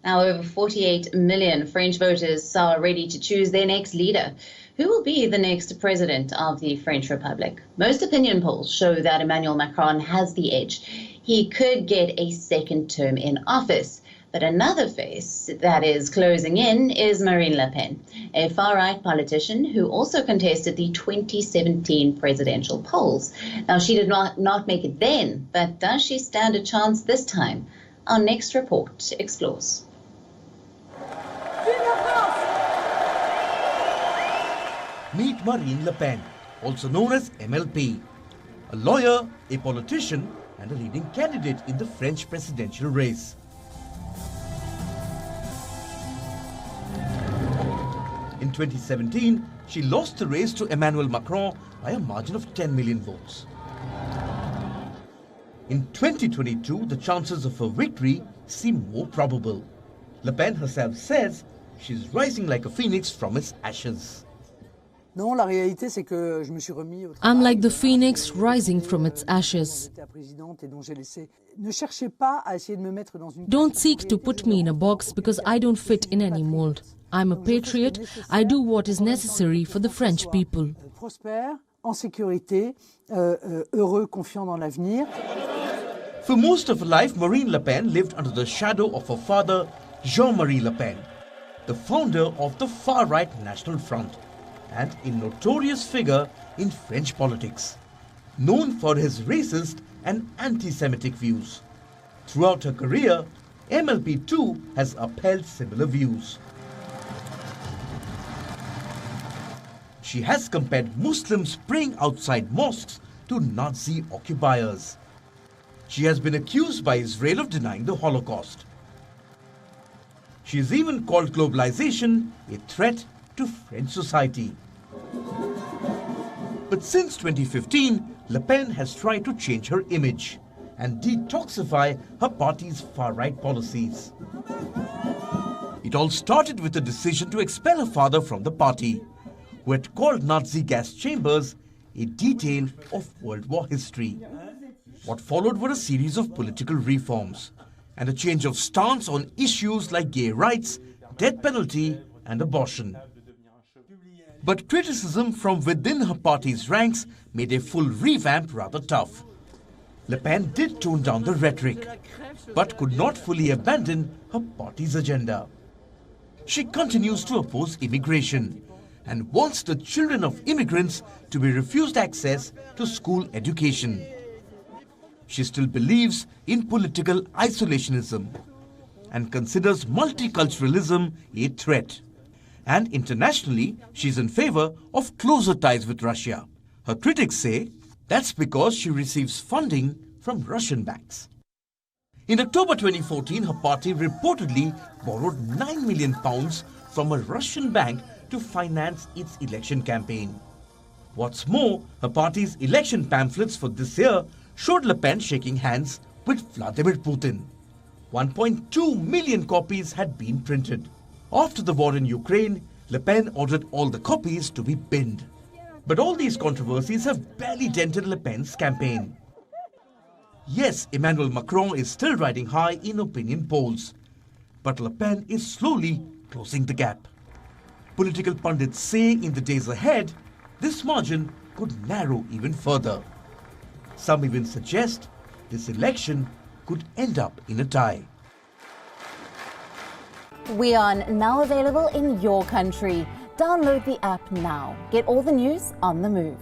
Now, over 48 million French voters are ready to choose their next leader. Who will be the next president of the French Republic? Most opinion polls show that Emmanuel Macron has the edge. He could get a second term in office. But another face that is closing in is Marine Le Pen, a far-right politician who also contested the 2017 presidential polls. Now, she did not make it then, but does she stand a chance this time? Our next report explores. Meet Marine Le Pen, also known as MLP, a lawyer, a politician, and a leading candidate in the French presidential race. In 2017, she lost the race to Emmanuel Macron by a margin of 10 million votes. In 2022, the chances of her victory seem more probable. Le Pen herself says she's rising like a phoenix from its ashes. I'm like the phoenix rising from its ashes. Don't seek to put me in a box because I don't fit in any mold. I'm a patriot. I do what is necessary for the French people. For most of her life, Marine Le Pen lived under the shadow of her father, Jean-Marie Le Pen, the founder of the far-right National Front, and a notorious figure in French politics, known for his racist and anti-Semitic views. Throughout her career, MLP too has upheld similar views. She has compared Muslims praying outside mosques to Nazi occupiers. She has been accused by Israel of denying the Holocaust. She has even called globalization a threat to French society. But since 2015, Le Pen has tried to change her image and detoxify her party's far-right policies. It all started with a decision to expel her father from the party, who had called Nazi gas chambers a detail of World War history. What followed were a series of political reforms and a change of stance on issues like gay rights, death penalty, and abortion. But criticism from within her party's ranks made a full revamp rather tough. Le Pen did tone down the rhetoric, but could not fully abandon her party's agenda. She continues to oppose immigration and wants the children of immigrants to be refused access to school education. She still believes in political isolationism and considers multiculturalism a threat. And internationally, she's in favor of closer ties with Russia. Her critics say that's because she receives funding from Russian banks. In October 2014, her party reportedly borrowed £9 million from a Russian bank to finance its election campaign. What's more, her party's election pamphlets for this year showed Le Pen shaking hands with Vladimir Putin. 1.2 million copies had been printed. After the war in Ukraine, Le Pen ordered all the copies to be binned. But all these controversies have barely dented Le Pen's campaign. Yes, Emmanuel Macron is still riding high in opinion polls, but Le Pen is slowly closing the gap. Political pundits say in the days ahead, this margin could narrow even further. Some even suggest this election could end up in a tie. WION, now available in your country. Download the app now. Get all the news on the move.